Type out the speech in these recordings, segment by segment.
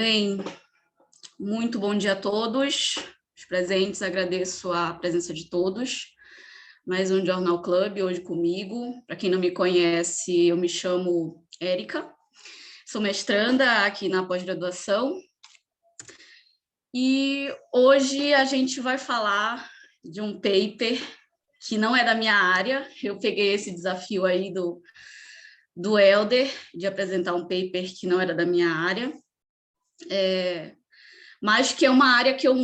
Bem, muito bom dia a todos. Os presentes, agradeço a presença de todos. Mais um Jornal Club, hoje comigo. Para quem não me conhece, eu me chamo Érica, sou mestranda aqui na pós-graduação. E hoje a gente vai falar de um paper que não é da minha área. Eu peguei esse desafio aí do Helder, de apresentar um paper que não era da minha área. Mas que é uma área que eu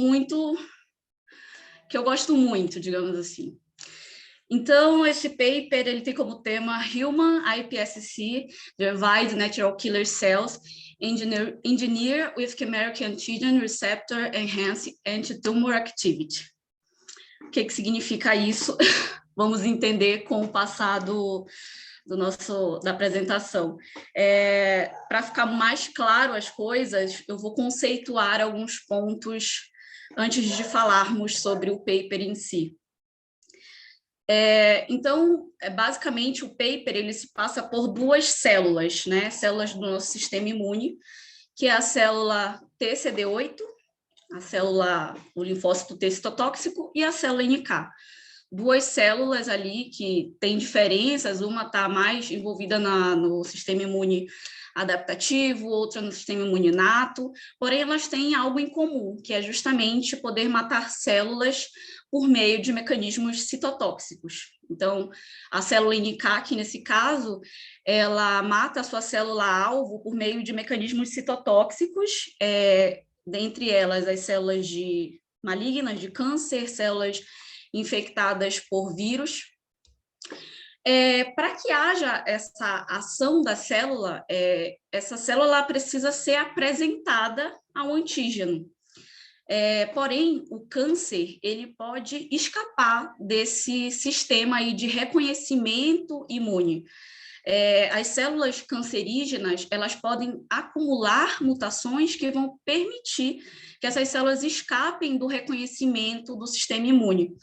gosto muito, digamos assim. Então, esse paper ele tem como tema Human iPSC, Derived Natural Killer Cells, Engineer with Chimeric Antigen Receptor Enhanced Anti-Tumor Activity. O que significa isso? Vamos entender com o passado da apresentação. Para ficar mais claro as coisas, eu vou conceituar alguns pontos antes de falarmos sobre o paper em si. Então, basicamente, o paper ele se passa por duas células, né? Células do nosso sistema imune, que é a célula TCD8, o linfócito T citotóxico, e a célula NK. Duas células ali que têm diferenças, uma está mais envolvida no sistema imune adaptativo, outra no sistema imune inato, porém elas têm algo em comum, que é justamente poder matar células por meio de mecanismos citotóxicos. Então, a célula NK, que nesse caso, ela mata a sua célula-alvo por meio de mecanismos citotóxicos, dentre elas as células malignas de câncer, células infectadas por vírus. Para que haja essa ação da célula, essa célula precisa ser apresentada ao antígeno. Porém, o câncer ele pode escapar desse sistema aí de reconhecimento imune. As células cancerígenas elas podem acumular mutações que vão permitir que essas células escapem do reconhecimento do sistema imune.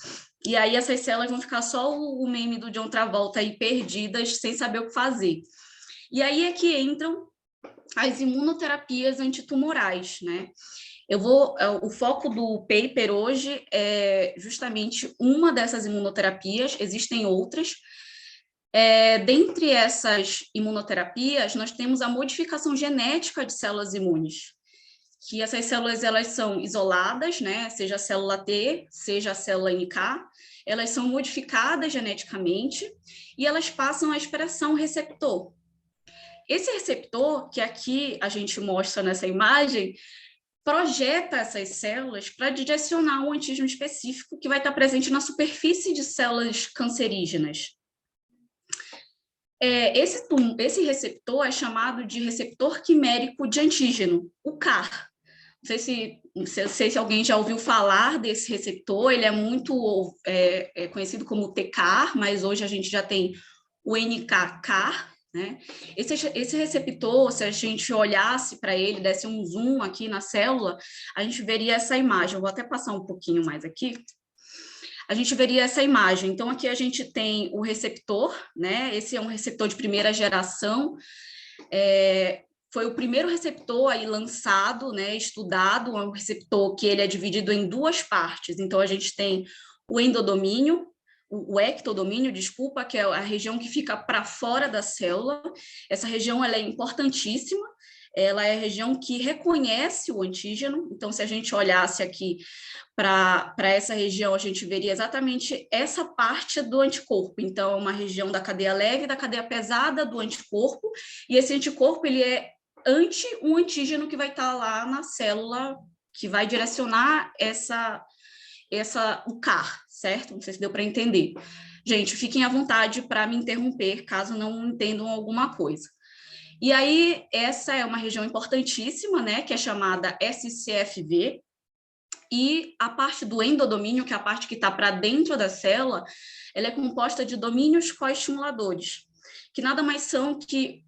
E aí essas células vão ficar só o meme do John Travolta aí perdidas, sem saber o que fazer. E aí é que entram as imunoterapias antitumorais, né? O foco do paper hoje é justamente uma dessas imunoterapias, existem outras. Dentre essas imunoterapias, nós temos a modificação genética de células imunes, que essas células elas são isoladas, né? Seja a célula T, seja a célula NK, elas são modificadas geneticamente e elas passam a expressão receptor. Esse receptor, que aqui a gente mostra nessa imagem, projeta essas células para direcionar um antígeno específico que vai estar presente na superfície de células cancerígenas. Esse receptor é chamado de receptor quimérico de antígeno, o CAR. Não sei se alguém já ouviu falar desse receptor, ele é muito conhecido como TCAR, mas hoje a gente já tem o NK-CAR, né? Esse receptor, se a gente olhasse para ele, desse um zoom aqui na célula, a gente veria essa imagem. Eu vou até passar um pouquinho mais aqui. A gente veria essa imagem. Então, aqui a gente tem o receptor, né? Esse é um receptor de primeira geração, foi o primeiro receptor aí lançado, né, estudado, é um receptor que ele é dividido em duas partes. Então, a gente tem o endodomínio, o ectodomínio, desculpa, que é a região que fica para fora da célula. Essa região ela é importantíssima, ela é a região que reconhece o antígeno. Então, se a gente olhasse aqui para essa região, a gente veria exatamente essa parte do anticorpo. Então, é uma região da cadeia leve e da cadeia pesada do anticorpo, e esse anticorpo ele é ante um antígeno que vai estar lá na célula, que vai direcionar o CAR, certo? Não sei se deu para entender. Gente, fiquem à vontade para me interromper, caso não entendam alguma coisa. E aí, essa é uma região importantíssima, né, que é chamada SCFV, e a parte do endodomínio, que é a parte que está para dentro da célula, ela é composta de domínios coestimuladores, que nada mais são que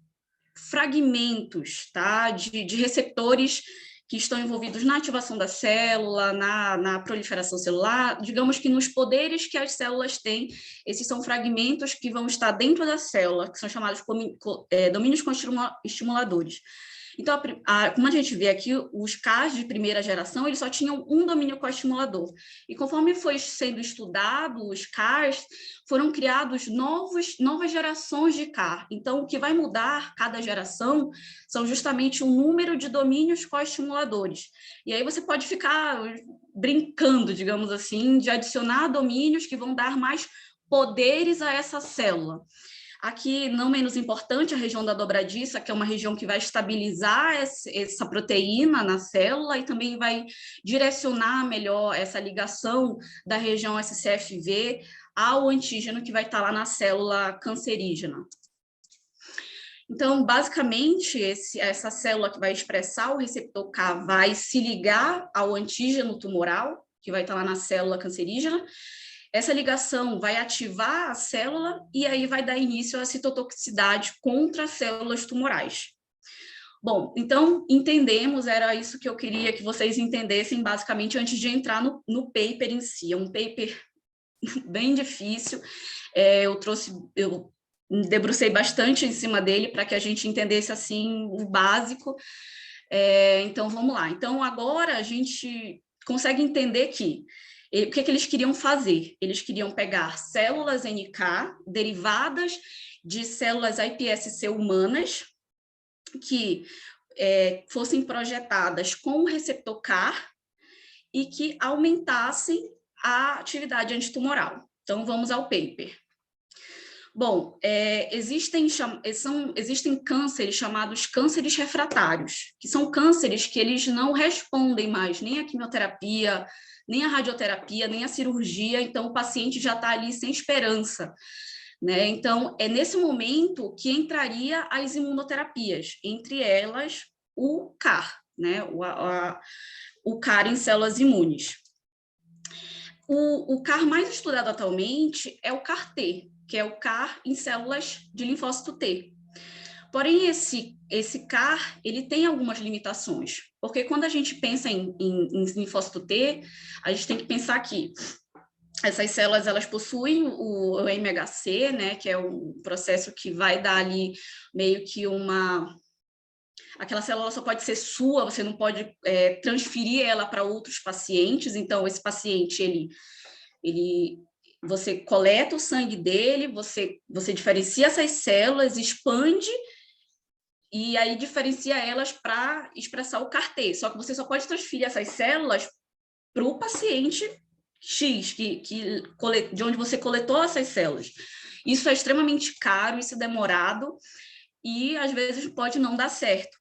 fragmentos, tá, de receptores que estão envolvidos na ativação da célula, na proliferação celular, digamos que nos poderes que as células têm. Esses são fragmentos que vão estar dentro da célula, que são chamados domínios coestimuladores. Então, como a gente vê aqui, os CARs de primeira geração, eles só tinham um domínio coestimulador. E conforme foi sendo estudado os CARs, foram criados novas gerações de CAR. Então, o que vai mudar cada geração são justamente o número de domínios coestimuladores. E aí você pode ficar brincando, digamos assim, de adicionar domínios que vão dar mais poderes a essa célula. Aqui, não menos importante, a região da dobradiça, que é uma região que vai estabilizar essa proteína na célula e também vai direcionar melhor essa ligação da região SCFV ao antígeno que vai estar lá na célula cancerígena. Então, basicamente, essa célula que vai expressar o receptor K vai se ligar ao antígeno tumoral, que vai estar lá na célula cancerígena. Essa ligação vai ativar a célula e aí vai dar início à citotoxicidade contra as células tumorais. Bom, então, entendemos, era isso que eu queria que vocês entendessem, basicamente, antes de entrar no paper em si. É um paper bem difícil, eu me debrucei bastante em cima dele para que a gente entendesse, assim, o básico. Então, vamos lá. Então, agora a gente consegue entender que o que eles queriam fazer? Eles queriam pegar células NK derivadas de células iPSC humanas que fossem projetadas com o receptor CAR e que aumentassem a atividade antitumoral. Então, vamos ao paper. Bom, existem cânceres chamados cânceres refratários, que são cânceres que eles não respondem mais nem à quimioterapia, nem à radioterapia, nem à cirurgia, então o paciente já está ali sem esperança, né? Então, é nesse momento que entraria as imunoterapias, entre elas o CAR, né? O CAR em células imunes. O CAR mais estudado atualmente é o CAR-T, que é o CAR em células de linfócito T. Porém, esse CAR, ele tem algumas limitações, porque quando a gente pensa em linfócito T, a gente tem que pensar que essas células, elas possuem o MHC, né, que é um processo que vai dar ali meio que aquela célula só pode ser sua, você não pode transferir ela para outros pacientes, então esse paciente, você coleta o sangue dele, você diferencia essas células, expande e aí diferencia elas para expressar o CAR-T. Só que você só pode transferir essas células para o paciente X, de onde você coletou essas células. Isso é extremamente caro, isso é demorado e às vezes pode não dar certo.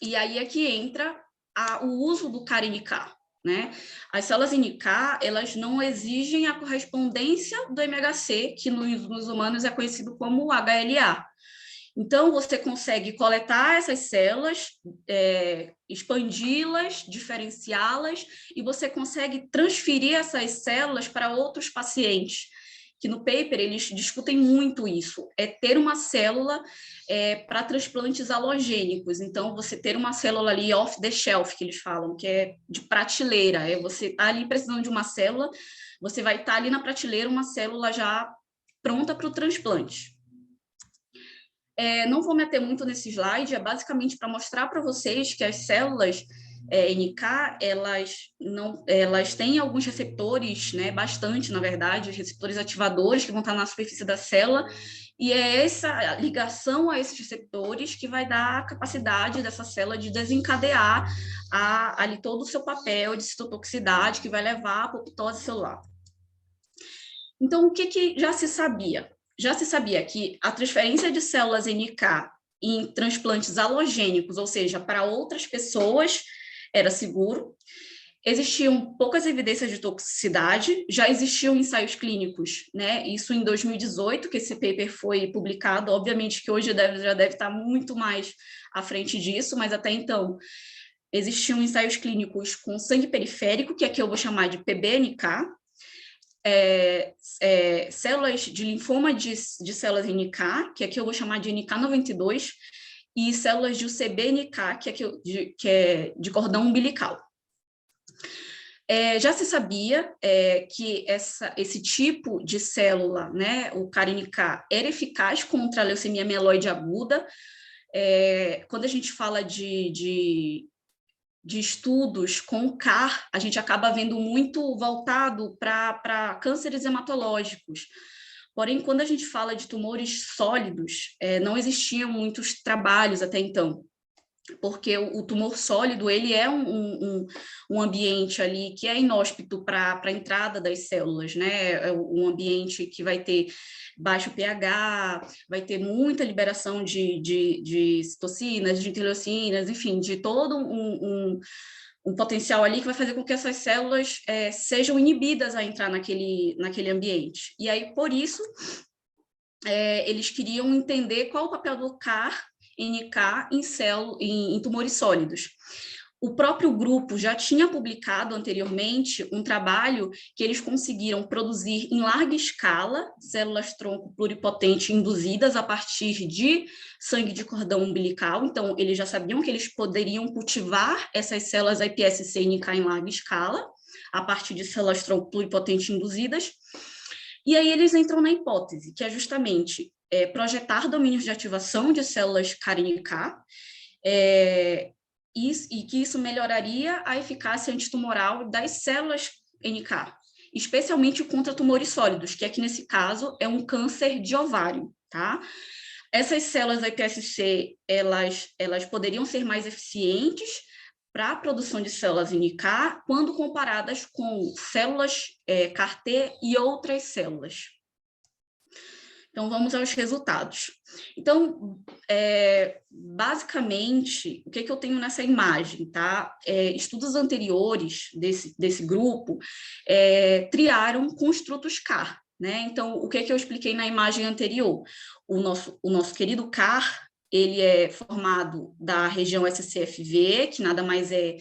E aí é que entra o uso do CAR-NK. Né? As células NK, elas não exigem a correspondência do MHC, que nos humanos é conhecido como HLA. Então, você consegue coletar essas células, expandi-las, diferenciá-las, e você consegue transferir essas células para outros pacientes, que no paper eles discutem muito isso, ter uma célula para transplantes halogênicos. Então, você ter uma célula ali off the shelf, que eles falam, que é de prateleira, você está ali precisando de uma célula, você vai estar ali na prateleira uma célula já pronta para o transplante. Não vou me ater muito nesse slide, é basicamente para mostrar para vocês que as células NK, elas têm alguns receptores, né, bastante, na verdade, receptores ativadores que vão estar na superfície da célula, e é essa ligação a esses receptores que vai dar a capacidade dessa célula de desencadear ali todo o seu papel de citotoxicidade que vai levar à apoptose celular. Então, o que já se sabia? Já se sabia que a transferência de células NK em transplantes halogênicos, ou seja, para outras pessoas, era seguro. Existiam poucas evidências de toxicidade, já existiam ensaios clínicos, né? Isso em 2018, que esse paper foi publicado. Obviamente que hoje já deve estar muito mais à frente disso, mas até então existiam ensaios clínicos com sangue periférico, que aqui eu vou chamar de PBNK, células de linfoma de células NK, que aqui eu vou chamar de NK92, e células de UCB-NK, que é de cordão umbilical. Já se sabia que esse tipo de célula, né, o CAR-NK, era eficaz contra a leucemia mieloide aguda. quando a gente fala de estudos com o CAR, a gente acaba vendo muito voltado para cânceres hematológicos. Porém, quando a gente fala de tumores sólidos, não existiam muitos trabalhos até então, porque o tumor sólido ele é um ambiente ali que é inóspito para a entrada das células, né? É um ambiente que vai ter baixo pH, vai ter muita liberação de citocinas, de interleucinas, enfim, de todo um potencial ali que vai fazer com que essas células sejam inibidas a entrar naquele ambiente. E aí, por isso, eles queriam entender qual o papel do CAR NK em tumores sólidos. O próprio grupo já tinha publicado anteriormente um trabalho que eles conseguiram produzir em larga escala células-tronco pluripotente induzidas a partir de sangue de cordão umbilical. Então, eles já sabiam que eles poderiam cultivar essas células iPSC-NK em larga escala a partir de células-tronco pluripotente induzidas. E aí eles entram na hipótese, que é justamente projetar domínios de ativação de células CAR-NK, e que isso melhoraria a eficácia antitumoral das células NK, especialmente contra tumores sólidos, que aqui nesse caso é um câncer de ovário, tá? Essas células iPSC, elas poderiam ser mais eficientes para a produção de células NK quando comparadas com células CAR-T e outras células. Então, vamos aos resultados. Então, basicamente, o que eu tenho nessa imagem, tá? Estudos anteriores desse grupo triaram construtos CAR, né? Então, o que eu expliquei na imagem anterior? O nosso querido CAR, ele é formado da região SCFV, que nada mais é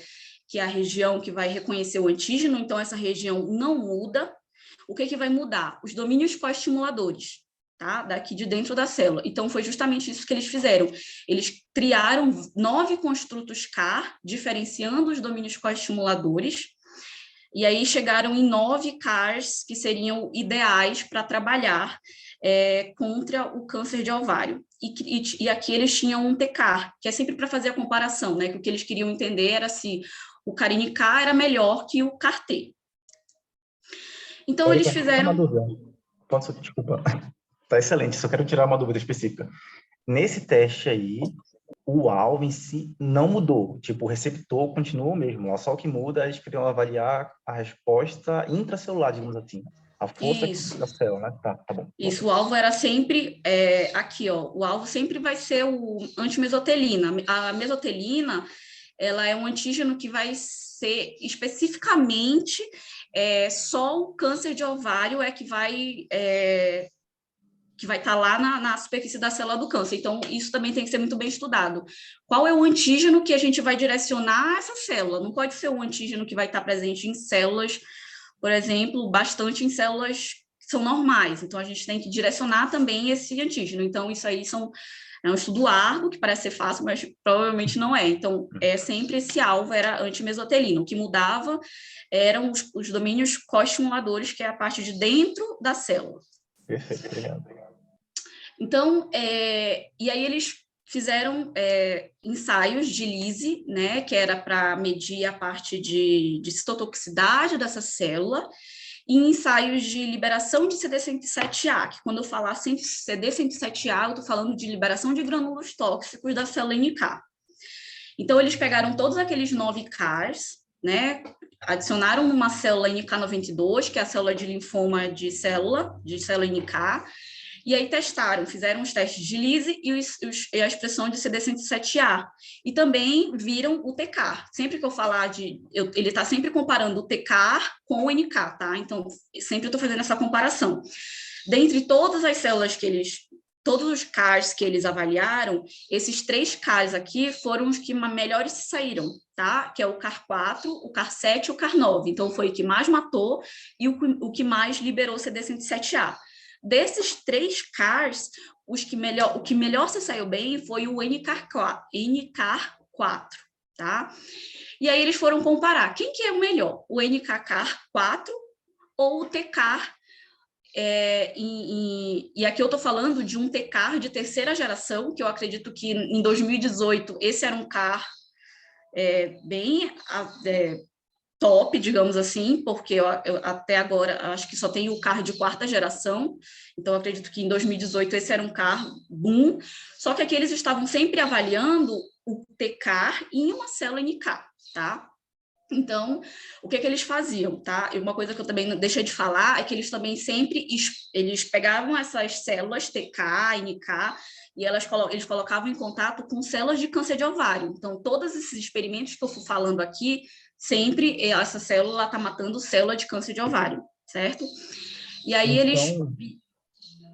que a região que vai reconhecer o antígeno, então essa região não muda. O que vai mudar? Os domínios coestimuladores, tá? Daqui de dentro da célula. Então, foi justamente isso que eles fizeram. Eles criaram 9 construtos CAR, diferenciando os domínios coestimuladores, e aí chegaram em 9 CARs que seriam ideais para trabalhar contra o câncer de ovário. E aqui eles tinham um TCAR, que é sempre para fazer a comparação, né? Que o que eles queriam entender era se o CAR-NK era melhor que o CAR-T. Então, eles fizeram... Uma dúvida. Desculpa. Tá excelente, só quero tirar uma dúvida específica. Nesse teste aí, o alvo em si não mudou. Tipo, o receptor continua o mesmo. Só o que muda, eles queriam avaliar a resposta intracelular, digamos assim. A força da célula, né? Tá bom. Isso, o alvo era sempre, aqui, ó, o alvo sempre vai ser o antimesotelina. A mesotelina, ela é um antígeno que vai ser especificamente, só o câncer de ovário que vai estar lá na superfície da célula do câncer. Então, isso também tem que ser muito bem estudado. Qual é o antígeno que a gente vai direcionar a essa célula? Não pode ser um antígeno que vai estar presente em células, por exemplo, bastante em células que são normais. Então, a gente tem que direcionar também esse antígeno. Então, isso aí é um estudo árduo, que parece ser fácil, mas provavelmente não é. Então, sempre esse alvo era antimesotelina. O que mudava eram os domínios coestimuladores, que é a parte de dentro da célula. Perfeito, obrigado. Então, e aí eles fizeram ensaios de Lise, né, que era para medir a parte de citotoxicidade dessa célula, e ensaios de liberação de CD107A, que quando eu falar CD107A, eu estou falando de liberação de grânulos tóxicos da célula NK. Então, eles pegaram todos aqueles 9 CARs, né, adicionaram numa célula NK92, que é a célula de linfoma de célula NK, e aí testaram, fizeram os testes de Lise e a expressão de CD107A. E também viram o TCAR. Sempre que eu falar ele está sempre comparando o TCAR com o NK, tá? Então, sempre eu estou fazendo essa comparação. Dentre todas as células todos os CARs que eles avaliaram, esses 3 CARs aqui foram os que melhores se saíram, tá? Que é o CAR4, o CAR7 e o CAR9. Então, foi o que mais matou e o que mais liberou CD107A. Desses 3 CARs, o que melhor se saiu bem foi o NCAR4, tá? E aí eles foram comparar. Quem que é o melhor? O NCAR4 ou o TCAR e aqui eu estou falando de um TCAR de terceira geração, que eu acredito que em 2018 esse era um CAR bem top, digamos assim, porque eu até agora acho que só tem o CAR de quarta geração, então eu acredito que em 2018 esse era um CAR boom, só que aqui eles estavam sempre avaliando o TCAR em uma célula NK, tá? Então, o que eles faziam, tá? E uma coisa que eu também não deixei de falar é que eles também sempre eles pegavam essas células TK, NK, e eles colocavam em contato com células de câncer de ovário. Então, todos esses experimentos que eu fui falando aqui, sempre essa célula está matando célula de câncer de ovário, certo? E aí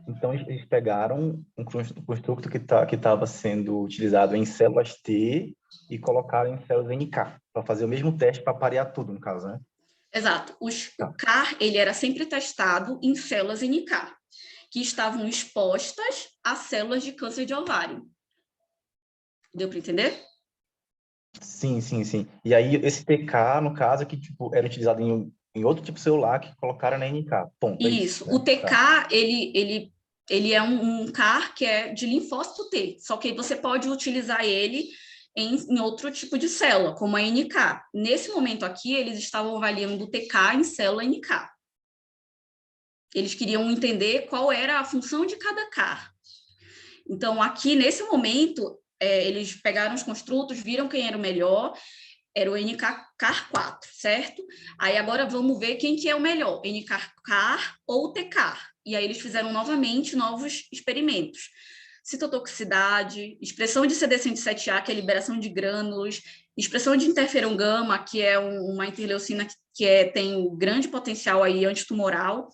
Então, eles pegaram um construto que estava sendo utilizado em células T e colocaram em células NK, para fazer o mesmo teste para parear tudo, no caso, né? Exato. O CAR, ele era sempre testado em células NK, que estavam expostas a células de câncer de ovário. Deu para entender? Sim, sim, sim. E aí, esse TK, no caso, que tipo, era utilizado em outro tipo de celular que colocaram na NK. Ponto, é Isso. né? O TK, ele é um CAR que é de linfócito T, só que você pode utilizar ele em outro tipo de célula, como a NK. Nesse momento aqui, eles estavam avaliando o TK em célula NK. Eles queriam entender qual era a função de cada CAR. Então, aqui, nesse momento, eles pegaram os construtos, viram quem era o melhor, era o NK-CAR4, certo? Aí agora vamos ver quem que é o melhor, NK-CAR ou TCAR. E aí eles fizeram novamente novos experimentos. Citotoxicidade, expressão de CD107A, que é a liberação de grânulos, expressão de interferon gama, que é uma interleucina que tem grande potencial aí antitumoral.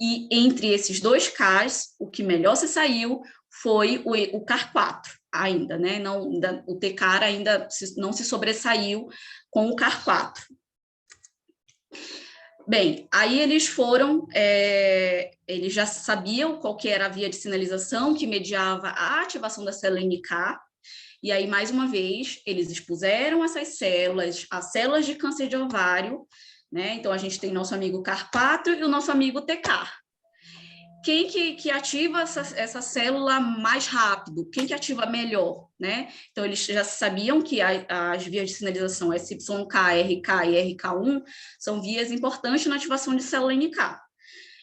E entre esses dois CARs, o que melhor se saiu foi o CAR4 ainda, né? Não, o TCAR ainda não se sobressaiu com o CAR4. Bem, aí eles foram, eles já sabiam qual que era a via de sinalização que mediava a ativação da célula NK, e aí, mais uma vez, eles expuseram essas células, as células de câncer de ovário, né? Então, a gente tem nosso amigo CAR4 e o nosso amigo TCAR. Quem que ativa essa célula mais rápido? Quem que ativa melhor, né? Então, eles já sabiam que as vias de sinalização SYK, RK e RK1 são vias importantes na ativação de célula NK.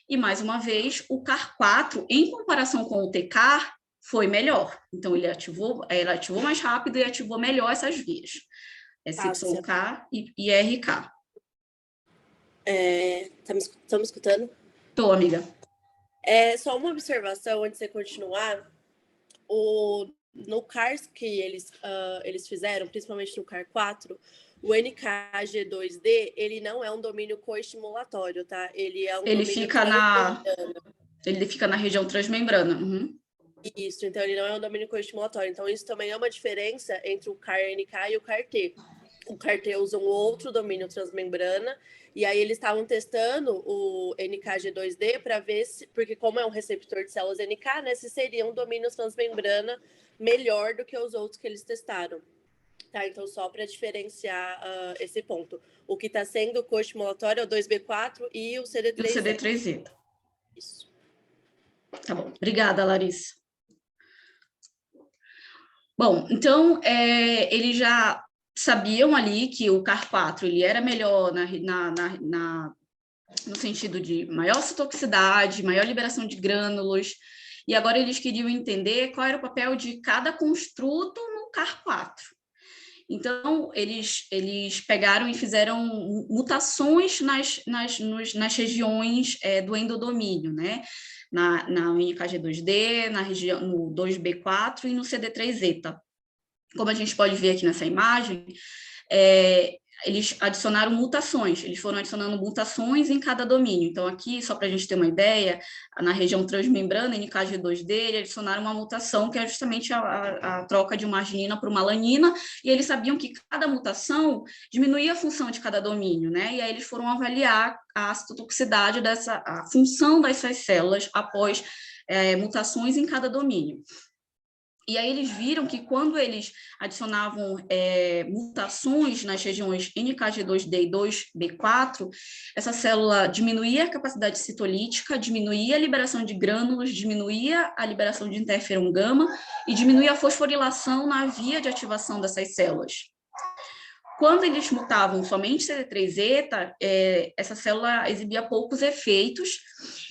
E, mais uma vez, o CAR4, em comparação com o TCAR, foi melhor. Então, ele ativou mais rápido e ativou melhor essas vias. SYK e RK. Tá me escutando? Tô, amiga. Só uma observação antes de você continuar. No CARS que eles fizeram, principalmente no CAR 4, o NKG2D, ele não é um domínio coestimulatório, tá? Ele é um domínio transmembrana. Ele fica na região transmembrana. Uhum. Isso, então ele não é um domínio coestimulatório. Então isso também é uma diferença entre o CAR-NK e o CAR-T. O CAR-T usa um outro domínio transmembrana, e aí eles estavam testando o NKG2D para ver se, porque como é um receptor de células NK, né, se seria um domínio transmembrana melhor do que os outros que eles testaram. Tá, então só para diferenciar esse ponto. O que está sendo coestimulatório é o 2B4 e o CD3Z. E o CD3Z. Isso. Tá bom. Obrigada, Larissa. Bom, então, eles já sabiam ali que o CAR4 ele era melhor no sentido de maior citotoxicidade, maior liberação de grânulos, e agora eles queriam entender qual era o papel de cada construto no CAR4. Então, eles pegaram e fizeram mutações nas regiões do endodomínio, né? Na NKG2D, na região, no 2B4 e no CD3-zeta. Como a gente pode ver aqui nessa imagem, eles adicionaram mutações, eles foram adicionando mutações em cada domínio. Então, aqui, só para a gente ter uma ideia, na região transmembrana, NKG2D, eles adicionaram uma mutação que é justamente a troca de uma arginina por uma alanina, e eles sabiam que cada mutação diminuía a função de cada domínio, né? E aí eles foram avaliar a citotoxicidade a função dessas células após mutações em cada domínio. E aí eles viram que quando eles adicionavam mutações nas regiões NKG2D e 2B4, essa célula diminuía a capacidade citolítica, diminuía a liberação de grânulos, diminuía a liberação de interferon gama e diminuía a fosforilação na via de ativação dessas células. Quando eles mutavam somente CD3-eta, essa célula exibia poucos efeitos,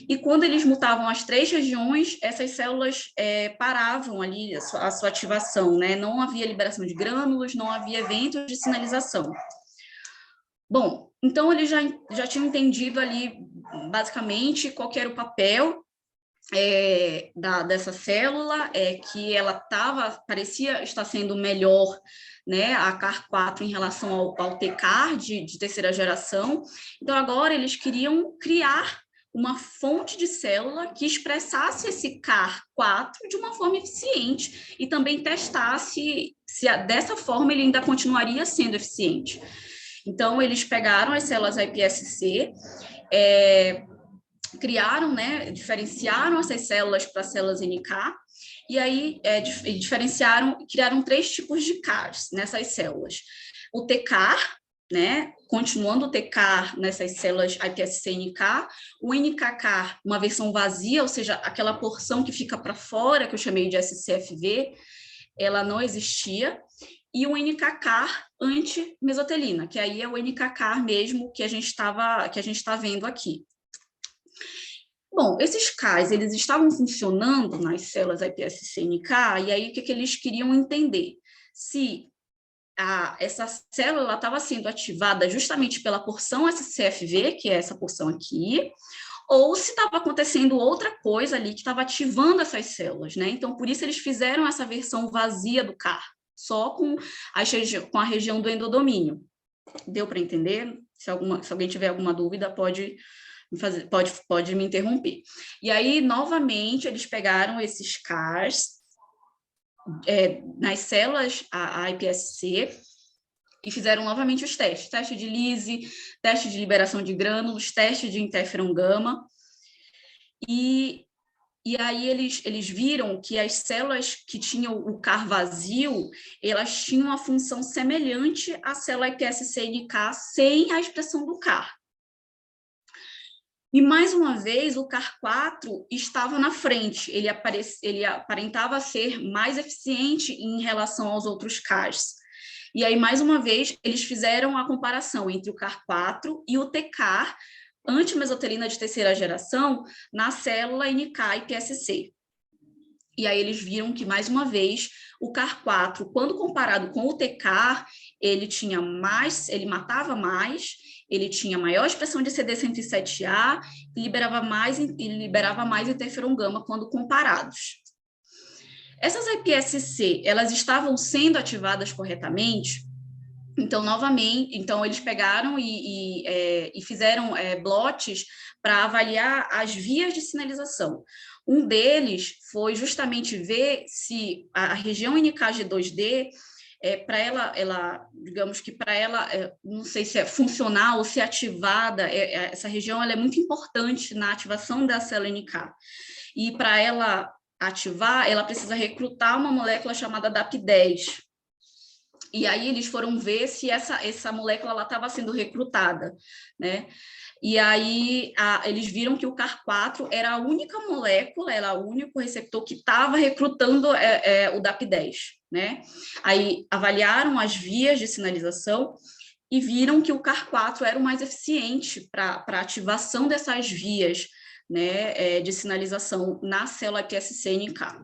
e quando eles mutavam as 3 regiões, essas células paravam ali a sua ativação, né? Não havia liberação de grânulos, não havia eventos de sinalização. Bom, então eles já tinham entendido ali, basicamente, qual que era o papel dessa célula, que ela parecia estar sendo melhor, né, a CAR4 em relação ao TCAR de terceira geração. Então, agora eles queriam criar uma fonte de célula que expressasse esse CAR4 de uma forma eficiente e também testasse se dessa forma ele ainda continuaria sendo eficiente. Então, eles pegaram as células iPSC, criaram, né, diferenciaram essas células para células NK, e aí criaram 3 tipos de CARs nessas células. O TCAR, né, continuando o TCAR nessas células iPSC-NK, o NK-CAR, uma versão vazia, ou seja, aquela porção que fica para fora, que eu chamei de SCFV, ela não existia, e o NK-CAR anti-mesotelina, que aí é o NK-CAR mesmo que a gente está vendo aqui. Bom, esses CARs, eles estavam funcionando nas células iPSC-NK, e aí o que eles queriam entender? Se essa célula estava sendo ativada justamente pela porção SCFV, que é essa porção aqui, ou se estava acontecendo outra coisa ali que estava ativando essas células, né? Então, por isso eles fizeram essa versão vazia do CAR, só com a região do endodomínio. Deu para entender? Se alguém tiver alguma dúvida, pode me interromper. E aí, novamente, eles pegaram esses CARs nas células a iPSC e fizeram novamente os testes. Teste de Lise, teste de liberação de grânulos, teste de interferon gama. E aí eles viram que as células que tinham o CAR vazio, elas tinham uma função semelhante à célula iPSC-NK sem a expressão do CAR. E, mais uma vez, o CAR4 estava na frente, ele aparentava ser mais eficiente em relação aos outros CARs. E aí, mais uma vez, eles fizeram a comparação entre o CAR4 e o TCAR, antimesotelina de terceira geração, na célula NK-iPSC. E aí eles viram que, mais uma vez, o CAR4, quando comparado com o TCAR, ele matava mais, ele tinha maior expressão de CD107A e liberava mais interferon gama quando comparados. Essas iPSC, elas estavam sendo ativadas corretamente? Então, novamente, eles pegaram e fizeram blotes para avaliar as vias de sinalização. Um deles foi justamente ver se a região NKG2D, para ela, digamos que para ela, não sei se é funcional ou se é ativada, essa região ela é muito importante na ativação da célula NK. E para ela ativar, ela precisa recrutar uma molécula chamada DAP10. E aí eles foram ver se essa molécula estava sendo recrutada, né? E aí eles viram que o CAR4 era a única molécula, era o único receptor que estava recrutando o DAP10, né? Aí avaliaram as vias de sinalização e viram que o CAR4 era o mais eficiente para a ativação dessas vias, né, de sinalização na célula iPSC-NK.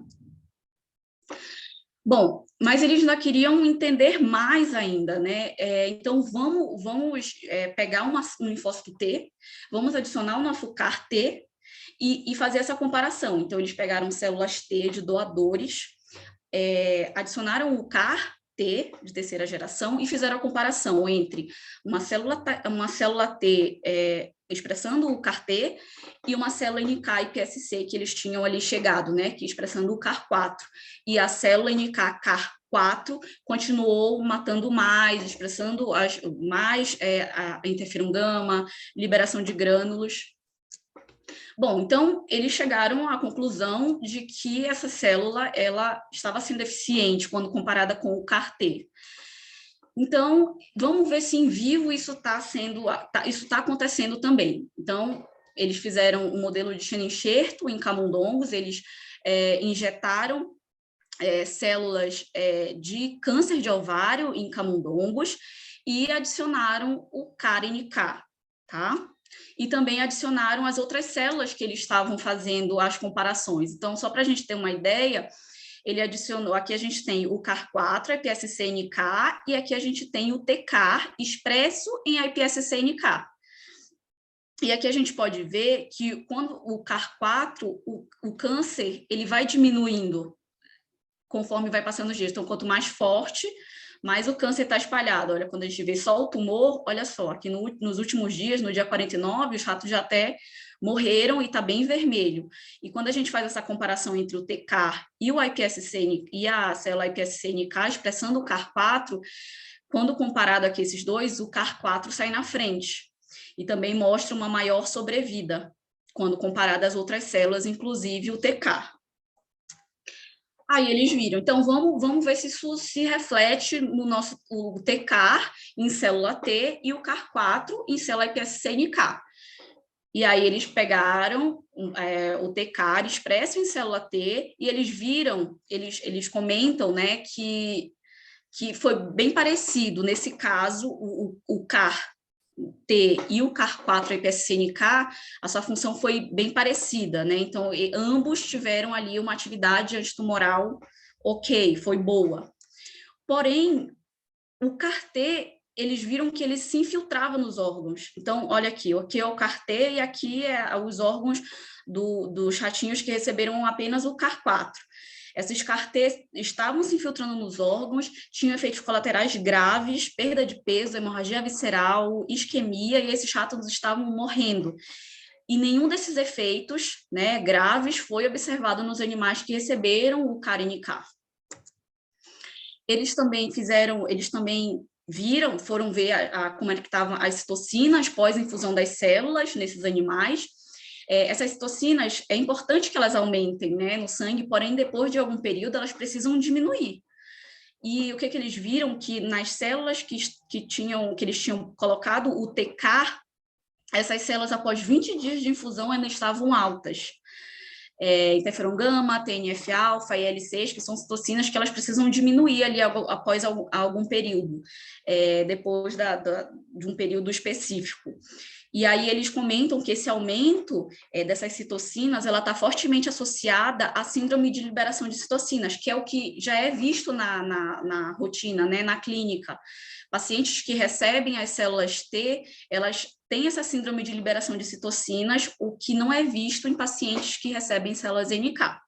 Bom, mas eles ainda queriam entender mais ainda, né? Então, vamos pegar um linfócito T, vamos adicionar o nosso CAR-T e fazer essa comparação. Então, eles pegaram células T de doadores, adicionaram o CAR-T de terceira geração e fizeram a comparação entre uma célula T expressando o CAR-T e uma célula NK-iPSC que eles tinham ali chegado, né, que expressando o CAR4. E a célula NK-CAR4 continuou matando mais, expressando mais a interferon gama, liberação de grânulos. Bom, então eles chegaram à conclusão de que essa célula ela estava sendo eficiente quando comparada com o CAR-T. Então, vamos ver se em vivo isso está acontecendo também. Então, eles fizeram um modelo de xeno-enxerto em camundongos, eles injetaram células de câncer de ovário em camundongos e adicionaram o CAR-NK, tá? E também adicionaram as outras células que eles estavam fazendo as comparações. Então, só para a gente ter uma ideia, ele adicionou, aqui a gente tem o CAR4, iPSC-NK, e aqui a gente tem o TCAR expresso em iPSC-NK. E aqui a gente pode ver que quando o CAR4, o câncer, ele vai diminuindo conforme vai passando os dias. Então, quanto mais forte, mais o câncer está espalhado. Olha, quando a gente vê só o tumor, olha só, aqui nos últimos dias, no dia 49, os ratos já até morreram e está bem vermelho. E quando a gente faz essa comparação entre o TCAR e o iPSC e a célula iPSC-NK expressando o CAR4, quando comparado aqui esses dois, o CAR4 sai na frente. E também mostra uma maior sobrevida, quando comparado às outras células, inclusive o TCAR. Aí eles viram, então vamos ver se isso se reflete no nosso o TCAR em célula T e o CAR4 em célula iPSC-NK. E aí eles pegaram o TCAR expresso em célula T e eles viram, eles comentam, né, que foi bem parecido, nesse caso, o CAR-T e o CAR4 iPSC-NK, a sua função foi bem parecida, né? Então, ambos tiveram ali uma atividade antitumoral ok, foi boa. Porém, o CAR-T, eles viram que ele se infiltrava nos órgãos. Então, olha aqui é o CAR-T e aqui é os órgãos dos ratinhos que receberam apenas o CAR4. Esses CAR-T estavam se infiltrando nos órgãos, tinham efeitos colaterais graves, perda de peso, hemorragia visceral, isquemia, e esses ratos estavam morrendo. E nenhum desses efeitos, né, graves foi observado nos animais que receberam o CAR-NK. Eles também foram ver como é que estavam as citocinas pós-infusão das células nesses animais. Essas citocinas, é importante que elas aumentem, né, no sangue, porém, depois de algum período, elas precisam diminuir. E o que eles viram? Que nas células que eles tinham colocado o TCAR, essas células, após 20 dias de infusão, ainda estavam altas. Interferon gama, TNF-alfa e IL-6, que são citocinas que elas precisam diminuir ali após algum período, depois de um período específico. E aí eles comentam que esse aumento dessas citocinas, ela está fortemente associada à síndrome de liberação de citocinas, que é o que já é visto na rotina, né, na clínica. Pacientes que recebem as células T, elas têm essa síndrome de liberação de citocinas, o que não é visto em pacientes que recebem células NK.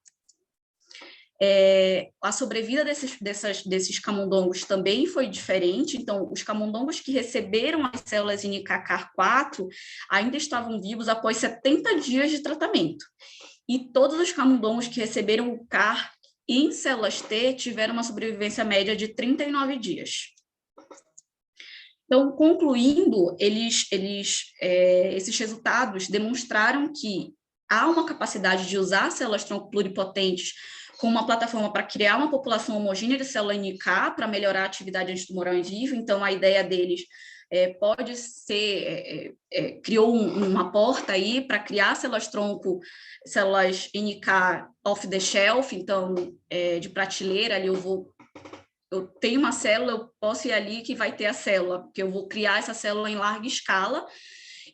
A sobrevida desses camundongos também foi diferente. Então, os camundongos que receberam as células NK-CAR4 ainda estavam vivos após 70 dias de tratamento. E todos os camundongos que receberam o CAR em células T tiveram uma sobrevivência média de 39 dias. Então, concluindo, esses resultados demonstraram que há uma capacidade de usar células-tronco pluripotentes como uma plataforma para criar uma população homogênea de célula NK para melhorar a atividade antitumoral em vivo. Então, a ideia deles pode ser, criou uma porta aí para criar células-tronco, células NK off the shelf, então, de prateleira, ali eu tenho uma célula, eu posso ir ali que vai ter a célula, porque eu vou criar essa célula em larga escala.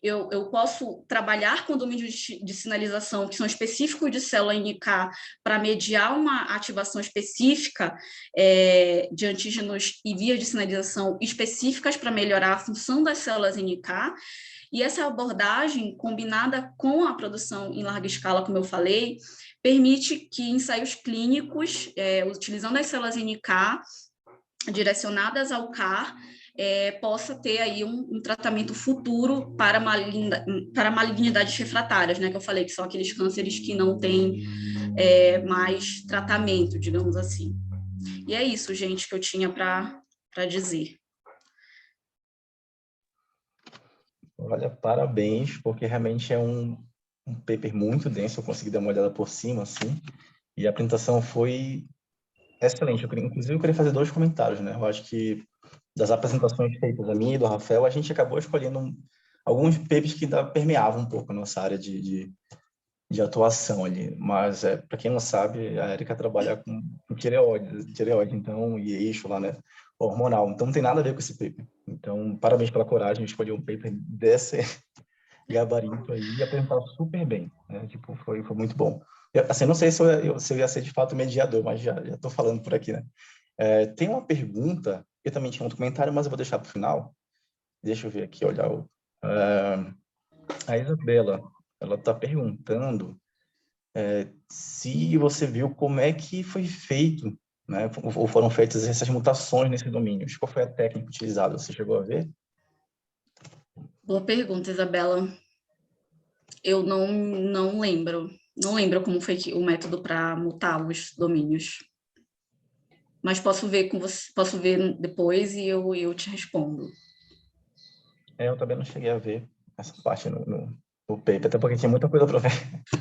Eu posso trabalhar com domínios de sinalização que são específicos de célula NK para mediar uma ativação específica de antígenos e vias de sinalização específicas para melhorar a função das células NK. E essa abordagem, combinada com a produção em larga escala, como eu falei, permite que ensaios clínicos, utilizando as células NK direcionadas ao CAR, possa ter aí um tratamento futuro para malignidades refratárias, né, que eu falei que são aqueles cânceres que não têm mais tratamento, digamos assim. E é isso, gente, que eu tinha para dizer. Olha, parabéns, porque realmente é um um paper muito denso, eu consegui dar uma olhada por cima, assim, e a apresentação foi excelente. Inclusive, eu queria fazer 2 comentários, né? Eu acho que das apresentações feitas, a minha e do Rafael, a gente acabou escolhendo alguns papers que permeavam um pouco a nossa área de atuação ali. Mas, para quem não sabe, a Erika trabalha com tireoide, então, e eixo lá, né? Hormonal. Então, não tem nada a ver com esse paper. Então, parabéns pela coragem de escolher um paper desse gabarito aí e apresentar super bem, né? Tipo, foi muito bom. Assim, não sei se eu ia ser de fato mediador, mas já estou falando por aqui, né? Tem uma pergunta, eu também tinha um comentário, mas eu vou deixar para o final. Deixa eu ver aqui, olhar a Isabela, ela está perguntando se você viu como é que foi feito, né? Ou foram feitas essas mutações nesses domínios. Qual foi a técnica utilizada? Você chegou a ver? Boa pergunta, Isabela. Eu não lembro. Não lembro como foi o método para mutar os domínios. Mas posso ver com você, posso ver depois e eu te respondo. Eu também não cheguei a ver essa parte no paper, até porque tinha muita coisa para ver.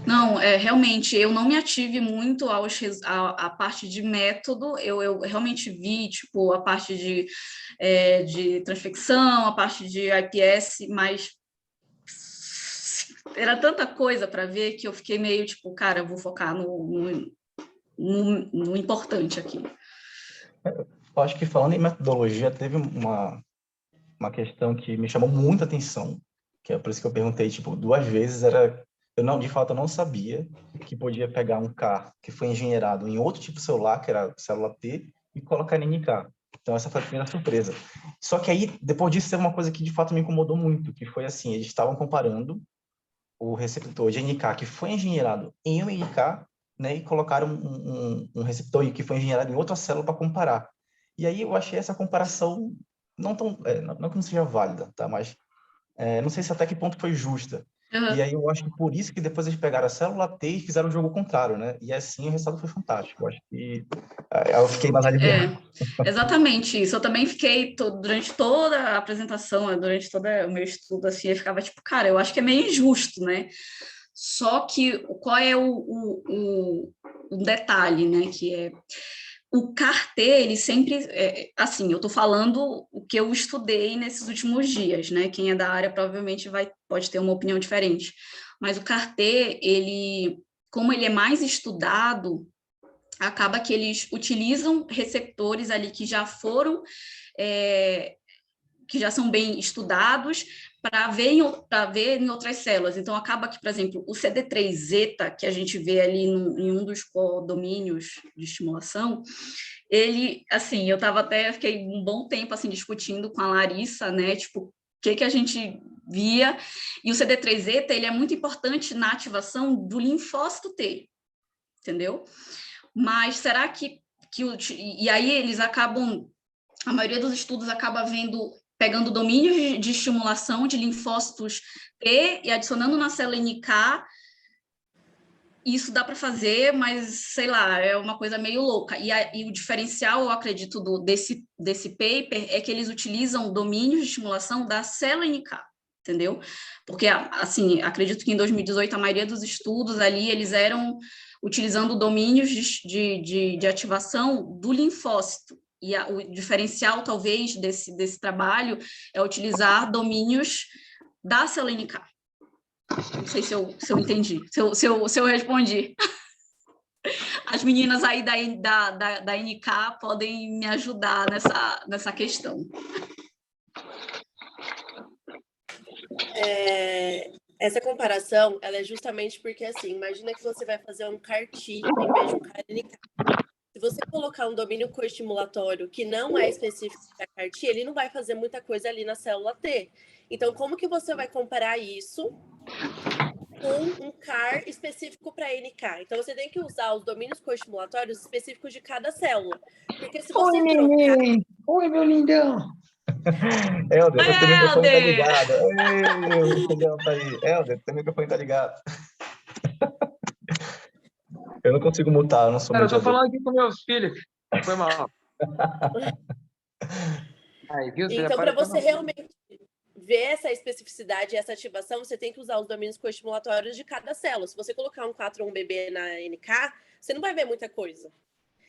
Não, realmente, eu não me ative muito à parte de método, eu realmente vi, tipo, a parte de transfecção, a parte de IPS, mas era tanta coisa para ver que eu fiquei meio, tipo, cara, eu vou focar no importante aqui. Eu acho que falando em metodologia, teve uma questão que me chamou muita atenção, que é por isso que eu perguntei, tipo, 2 vezes, de fato, eu não sabia que podia pegar um CAR que foi engenheirado em outro tipo de celular, que era célula T, e colocar em NK. Então, essa foi a primeira surpresa. Só que aí, depois disso, teve uma coisa que de fato me incomodou muito, que foi assim, eles estavam comparando o receptor de NK que foi engenheirado em um NK, né, e colocaram um receptor que foi engenheirado em outra célula para comparar. E aí eu achei essa comparação não tão, não que não seja válida, tá? Mas não sei se até que ponto foi justa. Uhum. E aí eu acho que por isso que depois eles pegaram a célula T e fizeram o jogo contrário, né? E assim o resultado foi fantástico. Eu acho que eu fiquei mais aliviado. Exatamente isso. Eu também fiquei durante toda a apresentação, durante todo o meu estudo, assim, eu ficava tipo, cara, eu acho que é meio injusto, né? Só que qual é o detalhe, né? Que é o CAR-T, ele sempre, assim, eu tô falando o que eu estudei nesses últimos dias, né? Quem é da área provavelmente pode ter uma opinião diferente. Mas o CAR-T, como ele é mais estudado, acaba que eles utilizam receptores ali que já foram, que já são bem estudados, para ver em outras células. Então, acaba que, por exemplo, o CD3-zeta, que a gente vê ali em um dos codomínios de estimulação, ele, assim, fiquei um bom tempo, assim, discutindo com a Larissa, né, tipo, o que a gente via, e o CD3-zeta, ele é muito importante na ativação do linfócito T, entendeu? Mas será que e aí eles acabam, a maioria dos estudos acaba pegando domínios de estimulação de linfócitos T e adicionando na célula NK. Isso dá para fazer, mas sei lá, é uma coisa meio louca. E o diferencial, eu acredito, desse paper é que eles utilizam domínios de estimulação da célula NK, entendeu? Porque, assim, acredito que em 2018 a maioria dos estudos ali eles eram utilizando domínios de ativação do linfócito. E o diferencial, talvez, desse trabalho é utilizar domínios da célula NK. Não sei se eu entendi, se eu respondi. As meninas aí da NK podem me ajudar nessa questão. Essa comparação, ela é justamente porque, assim, imagina que você vai fazer um CAR-T em vez de um CAR-NK. Se você colocar um domínio coestimulatório que não é específico para CAR-T, ele não vai fazer muita coisa ali na célula T. Então, como que você vai comparar isso com um CAR específico para NK? Então, você tem que usar os domínios coestimulatórios específicos de cada célula. Porque se você trocar... Oi, meu lindão! Helder, seu microfone tá ligado. O tá aí. Helder, seu microfone tá ligado. Eu não consigo mutar, eu não sou mediador. Eu tô falando aqui com meus filhos. Foi mal. Aí, viu? Então, para você realmente ver essa especificidade e essa ativação, você tem que usar os domínios coestimulatórios de cada célula. Se você colocar um 4-1-BB na NK, você não vai ver muita coisa.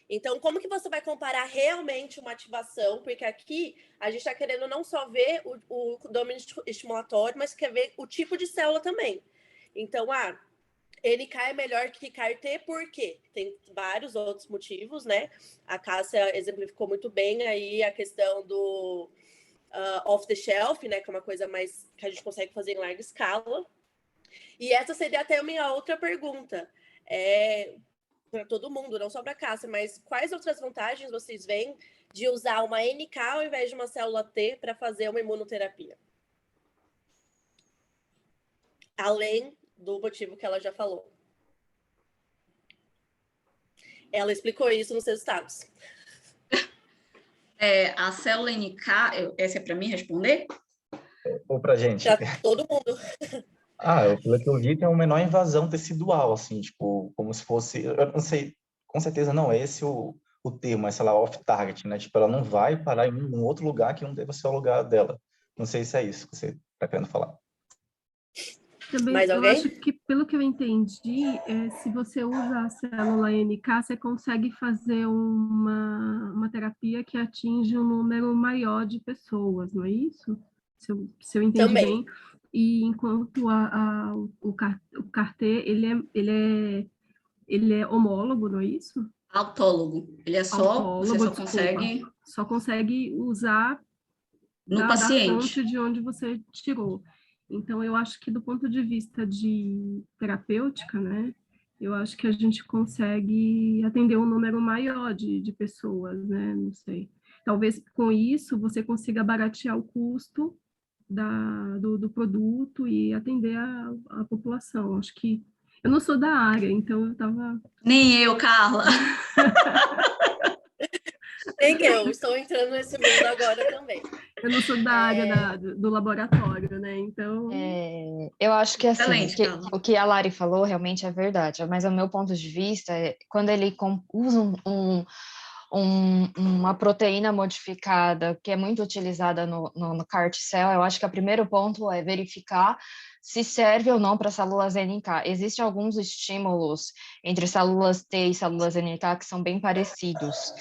Então, como que você vai comparar realmente uma ativação? Porque aqui a gente está querendo não só ver o domínio estimulatório, mas quer ver o tipo de célula também. Então, NK é melhor que CAR-T, por quê? Tem vários outros motivos, né? A Cássia exemplificou muito bem aí a questão do off the shelf, né? Que é uma coisa mais que a gente consegue fazer em larga escala. E essa seria até a minha outra pergunta. Para todo mundo, não só para a Cássia, mas quais outras vantagens vocês veem de usar uma NK ao invés de uma célula T para fazer uma imunoterapia? Além do motivo que ela já falou. Ela explicou isso nos resultados. A célula NK, essa é para mim responder? Ou pra gente? Para todo mundo. Pelo que eu vi, tem uma menor invasão tecidual, assim, tipo, como se fosse, eu não sei, com certeza não é esse o termo, é, sei lá, off-target, né? Tipo, ela não vai parar em um outro lugar que não deva ser o lugar dela. Não sei se é isso que você tá querendo falar. Também, Mais eu alguém? acho que, pelo que eu entendi, se você usa a célula NK, você consegue fazer uma terapia que atinge um número maior de pessoas, não é isso? Se eu entendi Também. bem. E enquanto o CAR-T, ele é homólogo, não é isso? Autólogo. Ele é só, você Autólogo, só desculpa. consegue Só consegue usar no da paciente. fonte de onde você tirou. Então, eu acho que do ponto de vista de terapêutica, né, eu acho que a gente consegue atender um número maior de pessoas, né, não sei. Talvez com isso você consiga baratear o custo do produto e atender a população. Acho que eu não sou da área, então eu estava... Nem eu, Carla. Nem eu, estou entrando nesse mundo agora também. Eu não sou da área do laboratório, né? Então. Eu acho que assim, Excelente, Carla. o que a Lari falou realmente é verdade, mas o meu ponto de vista é quando ele usa uma proteína modificada que é muito utilizada no CAR T-cell, eu acho que o primeiro ponto é verificar se serve ou não para células NK. Existem alguns estímulos entre células T e células NK que são bem parecidos.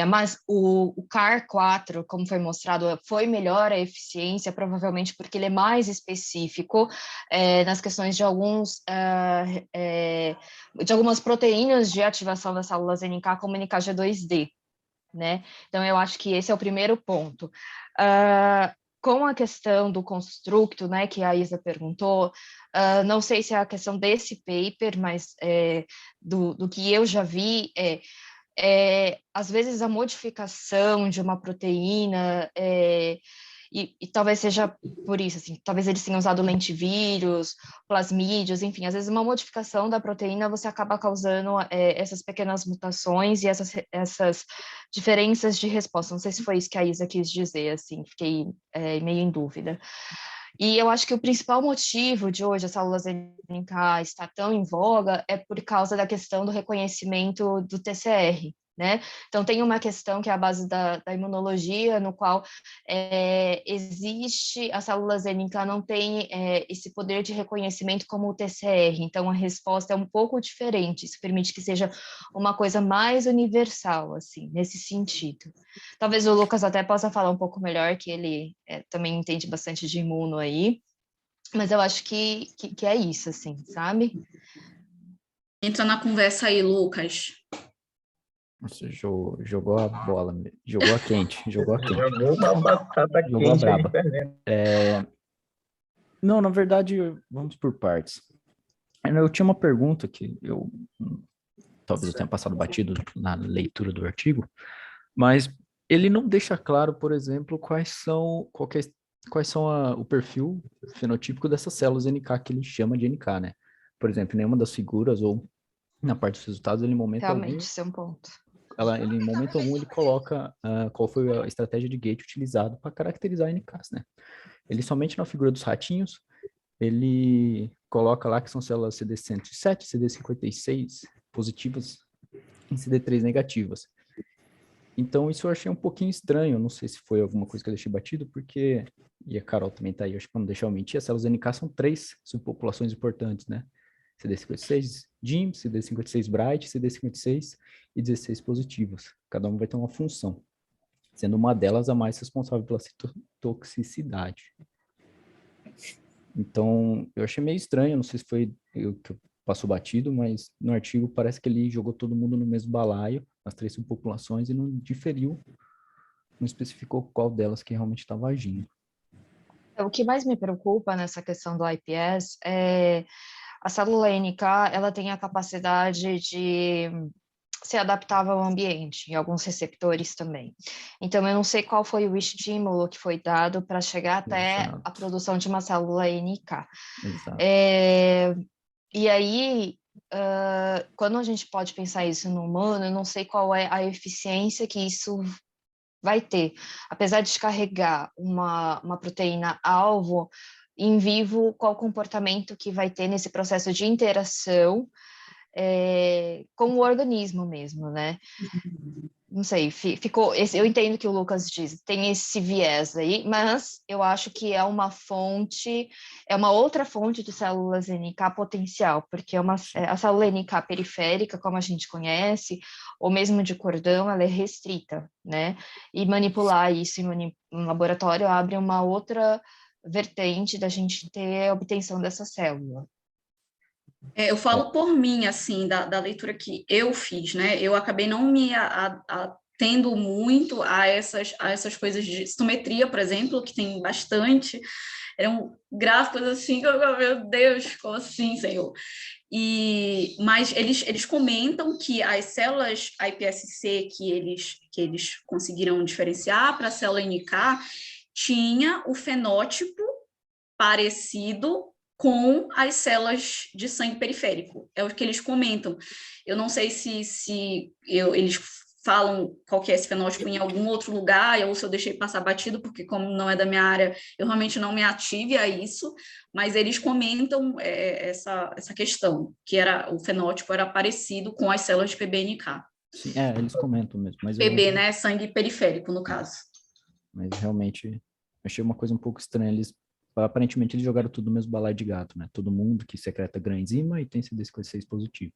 Mas o CAR4, como foi mostrado, foi melhor a eficiência, provavelmente porque ele é mais específico nas questões de de algumas proteínas de ativação das células NK, como NKG2D, né? Então, eu acho que esse é o primeiro ponto. Com a questão do construto, né, que a Isa perguntou, não sei se é a questão desse paper, mas do que eu já vi, às vezes a modificação de uma proteína, e talvez seja por isso, assim, talvez eles tenham usado lentivírus, plasmídios, enfim, às vezes uma modificação da proteína você acaba causando essas pequenas mutações e essas diferenças de resposta. Não sei se foi isso que a Isa quis dizer, assim, fiquei meio em dúvida. E eu acho que o principal motivo de hoje as células NK estar tão em voga é por causa da questão do reconhecimento do TCR, né? Então, tem uma questão que é a base da imunologia, no qual as células NK não têm esse poder de reconhecimento como o TCR, então a resposta é um pouco diferente, isso permite que seja uma coisa mais universal, assim, nesse sentido. Talvez o Lucas até possa falar um pouco melhor, que ele também entende bastante de imuno aí, mas eu acho que é isso, assim, sabe? Entra na conversa aí, Lucas. Você jogou a bola, jogou a quente, jogou a quente. Jogou uma batata Jogou a quente aí, braba. fervendo. Não, na verdade, vamos por partes. Eu tinha uma pergunta que talvez eu tenha passado batido na leitura do artigo, mas ele não deixa claro, por exemplo, quais são o perfil fenotípico dessas células NK que ele chama de NK, né? Por exemplo, em nenhuma das figuras ou na parte dos resultados, ele em momento Realmente, algum, esse é um ponto. ele em momento algum ele coloca qual foi a estratégia de gate utilizado para caracterizar NKs, né? Ele somente na figura dos ratinhos, ele coloca lá que são células CD107, CD56 positivas e CD3 negativas. Então, isso eu achei um pouquinho estranho, não sei se foi alguma coisa que eu deixei batido, porque e a Carol também está aí, acho que para não deixar eu mentir, as células NK são 3 subpopulações importantes, né? CD56 DIM, CD56 Bright, CD56 e 16 positivas. Cada uma vai ter uma função, sendo uma delas a mais responsável pela citotoxicidade. Então, eu achei meio estranho, não sei se foi eu que passou batido, mas no artigo parece que ele jogou todo mundo no mesmo balaio, as 3 subpopulações, e não diferiu, não especificou qual delas que realmente estava agindo. O que mais me preocupa nessa questão do IPS é a célula NK, ela tem a capacidade de ser adaptável ao ambiente, em alguns receptores também. Então, eu não sei qual foi o estímulo que foi dado para chegar até Exato. a produção de uma célula NK. Exato. E aí, quando a gente pode pensar isso no humano, eu não sei qual é a eficiência que isso vai ter. Apesar de descarregar uma proteína-alvo, em vivo, qual o comportamento que vai ter nesse processo de interação com o organismo mesmo, né? Não sei, ficou. Eu entendo que o Lucas diz, tem esse viés aí, mas eu acho que é uma outra fonte de células NK potencial, porque a célula NK periférica, como a gente conhece, ou mesmo de cordão, ela é restrita, né? E manipular isso em laboratório abre uma outra vertente da gente ter a obtenção dessa célula. Eu falo por mim, assim, da leitura que eu fiz, né? Eu acabei não me atendo muito a essas coisas de citometria, por exemplo, que tem bastante. Eram gráficos assim, que meu Deus, como assim, Senhor? Mas eles comentam que as células iPSC que eles conseguiram diferenciar para a célula NK tinha o fenótipo parecido com as células de sangue periférico. É o que eles comentam. Eu não sei se eles falam qual que é esse fenótipo em algum outro lugar, ou se eu deixei passar batido, porque como não é da minha área, eu realmente não me ative a isso, mas eles comentam essa questão, que o fenótipo era parecido com as células de PBNK. Sim, eles comentam mesmo, mas PB, né? Sangue periférico, no caso. Mas realmente, achei uma coisa um pouco estranha. Aparentemente, eles jogaram tudo no mesmo balaio de gato, né? Todo mundo que secreta granzima e tem CD56 positivo.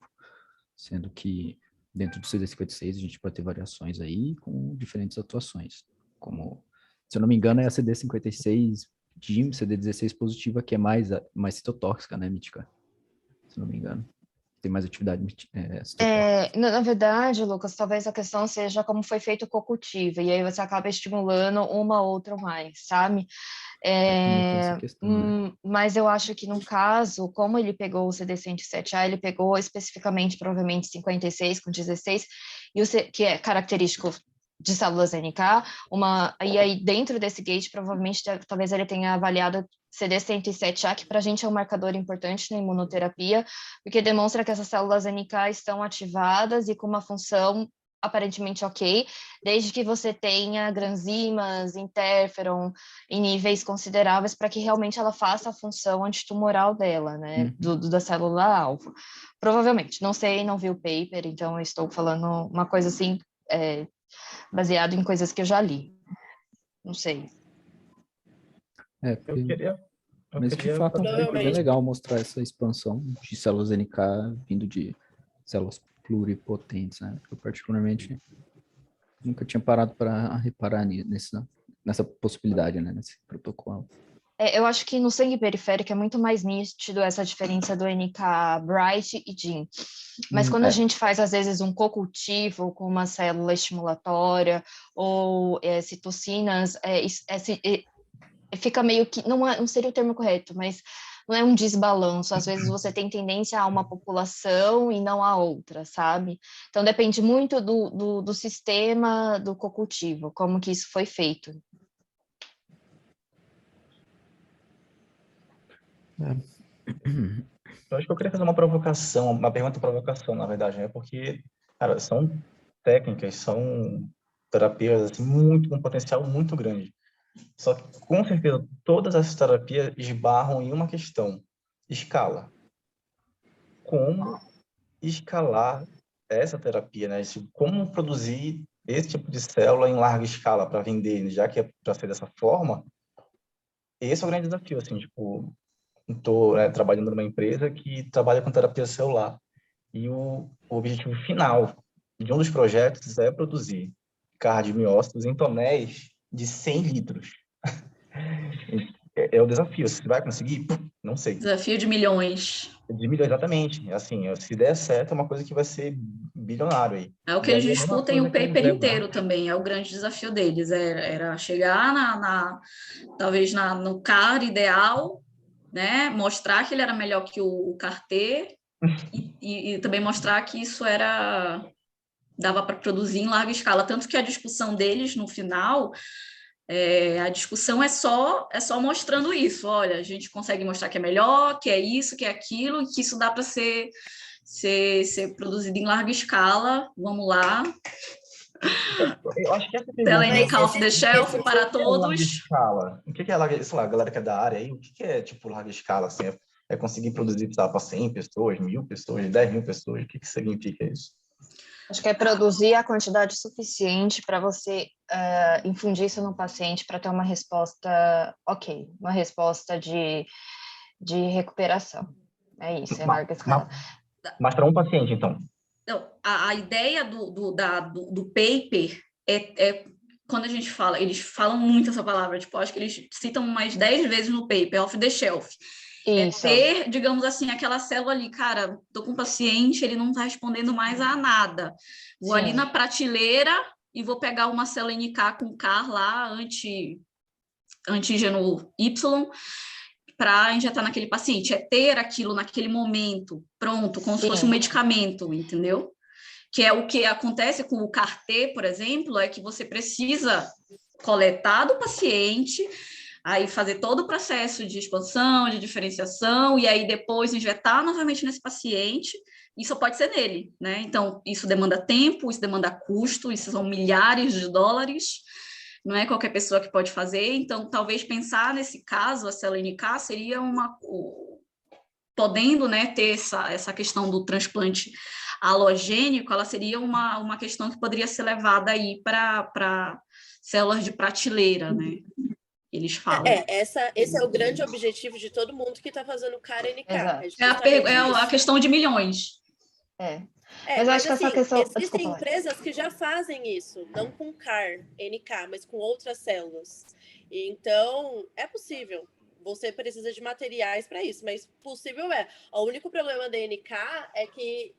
Sendo que dentro do CD56 a gente pode ter variações aí com diferentes atuações. Como, se eu não me engano, é a CD56 DIM, CD16 positiva, que é mais citotóxica, né, Mítica? Se eu não me engano. Tem mais atividade citotóxica. Na verdade, Lucas, talvez a questão seja como foi feito o co-cultivo, e aí você acaba estimulando uma ou outra mais, sabe? Também tem essa questão, né? Mas eu acho que no caso, como ele pegou o CD107A, ele pegou especificamente, provavelmente, 56 com 16, que é característico de células NK, e aí dentro desse gate, provavelmente, talvez ele tenha avaliado CD107A, que para a gente é um marcador importante na imunoterapia, porque demonstra que essas células NK estão ativadas e com uma função aparentemente ok, desde que você tenha granzimas, interferon em níveis consideráveis para que realmente ela faça a função antitumoral dela, né, da célula-alvo. Provavelmente, não sei, não vi o paper, então eu estou falando uma coisa assim, baseado em coisas que eu já li. Não sei. Mas de fato é bem legal mostrar essa expansão de células NK vindo de células pluripotentes, né? Eu particularmente nunca tinha parado para reparar nessa possibilidade, né? Nesse protocolo. Eu acho que no sangue periférico é muito mais nítido essa diferença do NK Bright e DIM. Mas quando a gente faz, às vezes, um co-cultivo com uma célula estimulatória ou citocinas, fica meio que, não seria o termo correto, mas não é um desbalanço. Às vezes você tem tendência a uma população e não a outra, sabe? Então depende muito do sistema do co-cultivo, como que isso foi feito. Eu acho que eu queria fazer uma provocação, uma pergunta-provocação, na verdade, né? Porque, cara, são técnicas, são terapias assim, com um potencial muito grande. Só que, com certeza, todas essas terapias esbarram em uma questão: escala. Como escalar essa terapia, né? Como produzir esse tipo de célula em larga escala para vender, já que é para ser dessa forma, esse é o grande desafio, assim, tipo, estou trabalhando numa empresa que trabalha com terapia celular. E o objetivo final de um dos projetos é produzir cardiomiócitos em tonéis de 100 litros. É o desafio. Se vai conseguir? Não sei. Desafio de milhões. De milhões, exatamente. Assim, se der certo, é uma coisa que vai ser bilionário aí. É o que E eles aí, a mesma discutem coisa o que nos paper leva- inteiro também, é o grande desafio deles, era chegar talvez no CAR ideal, né? Mostrar que ele era melhor que o CAR-T e também mostrar que isso dava para produzir em larga escala. Tanto que a discussão deles no final, a discussão é só mostrando isso. Olha, a gente consegue mostrar que é melhor, que é isso, que é aquilo, e que isso dá para ser produzido em larga escala. Vamos lá. Eu acho que essa Tela pergunta... NK off the shelf para larga todos. escala? O que é larga, sei lá, a galera que é da área aí, o que é, tipo, larga escala, assim? É conseguir produzir, para 100 pessoas, 1.000 pessoas, 10.000 pessoas? O que significa isso? Acho que é produzir a quantidade suficiente para você infundir isso no paciente para ter uma resposta ok, uma resposta de recuperação. É isso, é larga escala. Mas para um paciente, então? Então, a ideia do paper é quando a gente fala, eles falam muito essa palavra, tipo, acho que eles citam umas 10 vezes no paper, off the shelf. Isso. É ter, digamos assim, aquela célula ali, cara, tô com um paciente, ele não tá respondendo mais a nada. Vou ali na prateleira e vou pegar uma célula NK com CAR lá, antígeno Y, para injetar naquele paciente. É ter aquilo naquele momento, pronto, como se fosse um medicamento, entendeu? Que é o que acontece com o CAR-T, por exemplo, é que você precisa coletar do paciente, aí fazer todo o processo de expansão, de diferenciação, e aí depois injetar novamente nesse paciente, isso pode ser nele, né? Então, isso demanda tempo, isso demanda custo, isso são milhares de dólares, não é qualquer pessoa que pode fazer, então, talvez pensar nesse caso, a célula NK seria podendo, né, ter essa questão do transplante halogênico, ela seria uma questão que poderia ser levada aí para células de prateleira, né? Eles falam. Esse é o grande objetivo de todo mundo que está fazendo CAR-NK. A questão de milhões. Mas eu acho que essa questão... Existem empresas que já fazem isso, não com CAR-NK, mas com outras células. Então, é possível. Você precisa de materiais para isso, mas possível é. O único problema da NK é que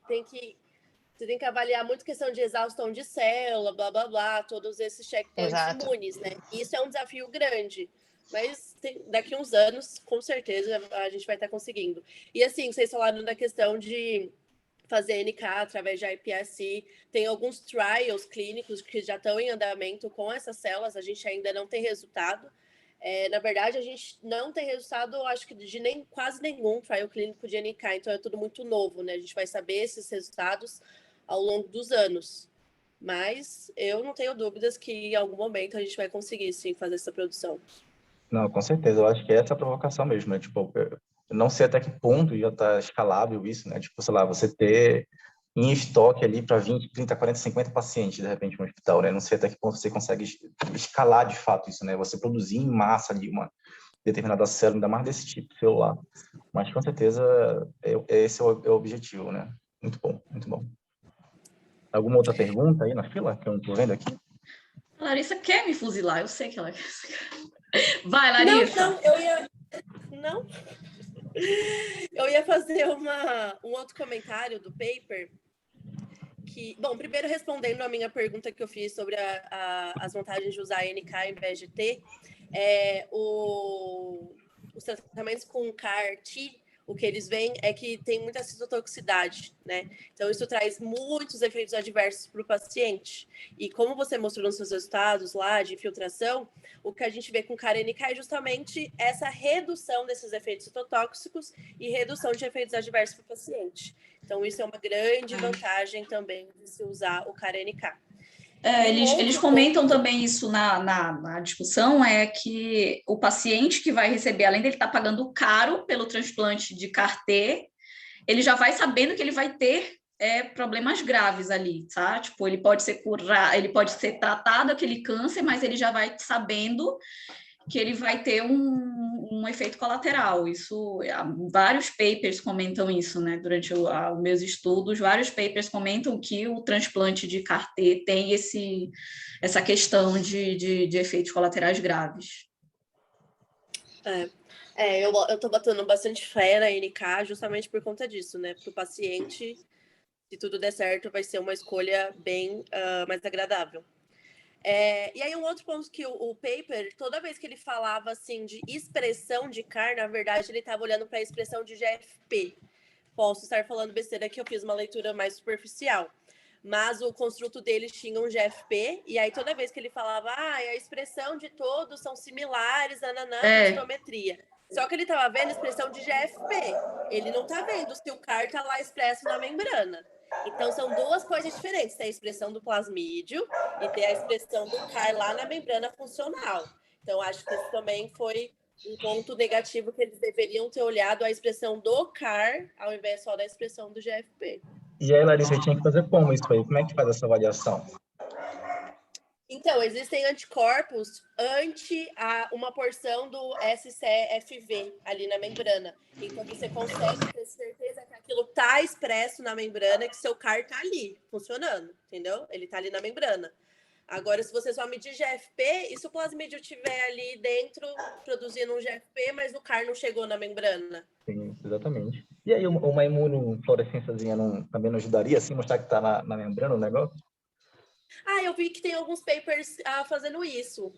você tem que avaliar muito questão de exaustão de célula, blá, blá, blá, todos esses checkpoints imunes, né? Isso é um desafio grande, mas daqui a uns anos, com certeza, a gente vai estar conseguindo. E assim, vocês falaram da questão de fazer NK através de iPSC, tem alguns trials clínicos que já estão em andamento com essas células, a gente ainda não tem resultado. Na verdade, a gente não tem resultado, acho que de quase nenhum trial clínico de NK, então é tudo muito novo, né? A gente vai saber esses resultados ao longo dos anos. Mas eu não tenho dúvidas que em algum momento a gente vai conseguir, sim, fazer essa produção. Não, com certeza. Eu acho que essa é a provocação mesmo, né? Tipo, eu não sei até que ponto já está escalável isso, né? Tipo, sei lá, você ter em estoque ali para 20, 30, 40, 50 pacientes, de repente, no hospital, né? Não sei até que ponto você consegue escalar de fato isso, né? Você produzir em massa ali uma determinada célula, ainda mais desse tipo celular. Mas, com certeza, esse é o objetivo, né? Muito bom, muito bom. Alguma outra pergunta aí na fila que eu não estou vendo aqui? A Larissa quer me fuzilar, eu sei que ela quer. Vai, Larissa! Não. Eu ia fazer um outro comentário do paper. Bom, primeiro respondendo a minha pergunta que eu fiz sobre as vantagens de usar NK em vez de T, os tratamentos com CAR-T, o que eles veem é que tem muita citotoxicidade, né? Então, isso traz muitos efeitos adversos para o paciente. E como você mostrou nos seus resultados lá de infiltração, o que a gente vê com CAR-NK é justamente essa redução desses efeitos citotóxicos e redução de efeitos adversos para o paciente. Então, isso é uma grande vantagem também de se usar o CAR-NK. Eles comentam também isso na discussão, é que o paciente que vai receber, além dele estar pagando caro pelo transplante de CAR-T, ele já vai sabendo que ele vai ter problemas graves ali, tá? Tipo, ele pode ser tratado aquele câncer, mas ele já vai sabendo que ele vai ter um um efeito colateral. Isso, vários papers comentam isso, né? Durante os meus estudos, vários papers comentam que o transplante de CAR-T tem essa questão de efeitos colaterais graves. Eu tô botando bastante fé na NK justamente por conta disso, né? Para o paciente, se tudo der certo, vai ser uma escolha bem mais agradável. E aí um outro ponto que o paper, toda vez que ele falava assim de expressão de CAR, na verdade ele estava olhando para a expressão de GFP. Posso estar falando besteira que eu fiz uma leitura mais superficial, mas o construto deles tinha um GFP, e aí toda vez que ele falava, a expressão de todos são similares, densitometria. Só que ele estava vendo a expressão de GFP, ele não está vendo se o CAR está lá expresso na membrana. Então, são duas coisas diferentes. Tem a expressão do plasmídio e tem a expressão do CAR lá na membrana funcional. Então, acho que isso também foi um ponto negativo que eles deveriam ter olhado a expressão do CAR ao invés só da expressão do GFP. E aí, Larissa, tinha que fazer como isso aí? Como é que faz essa avaliação? Então, existem anticorpos ante uma porção do SCFV ali na membrana. Então, você consegue ter certeza que aquilo está expresso na membrana, que seu CAR está ali, funcionando, entendeu? Ele está ali na membrana. Agora, se você só medir GFP, e se o plasmídio estiver ali dentro, produzindo um GFP, mas o CAR não chegou na membrana? Sim, exatamente. E aí, uma imunofluorescênciazinha também não ajudaria, assim, mostrar que está na membrana o negócio? Eu vi que tem alguns papers fazendo isso.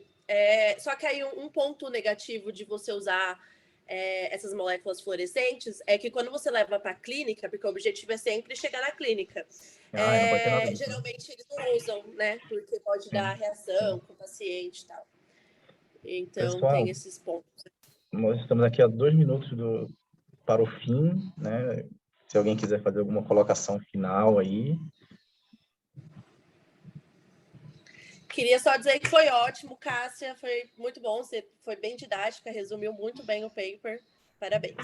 Só que aí um ponto negativo de você usar essas moléculas fluorescentes é que quando você leva para a clínica, porque o objetivo é sempre chegar na clínica, não pode ter nada geralmente eles não usam, né? Porque pode dar reação com o paciente e tal. Então, pessoal, tem esses pontos. Nós estamos aqui há 2 minutos para o fim, né? Se alguém quiser fazer alguma colocação final aí. Queria só dizer que foi ótimo, Cássia, foi muito bom, você foi bem didática, resumiu muito bem o paper, parabéns.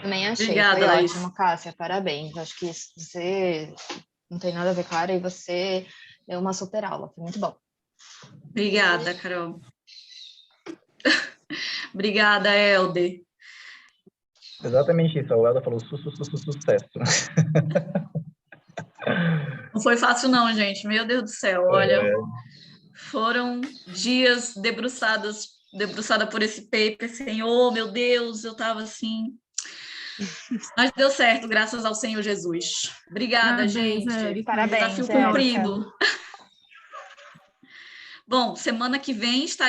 Também achei, Obrigada, foi Laís. ótimo, Cássia, parabéns. Acho que você não tem nada a ver, Clara, e você deu uma super aula, foi muito bom. Obrigada, Carol. Obrigada, Helder. Exatamente isso, a Helder falou sucesso. Não foi fácil não, gente, meu Deus do céu, olha, foram dias debruçada por esse paper, Senhor, meu Deus, eu estava assim, mas deu certo, graças ao Senhor Jesus. Obrigada, Parabéns, gente. Érica. Parabéns, Desafio Érica. cumprido. Bom, semana que vem está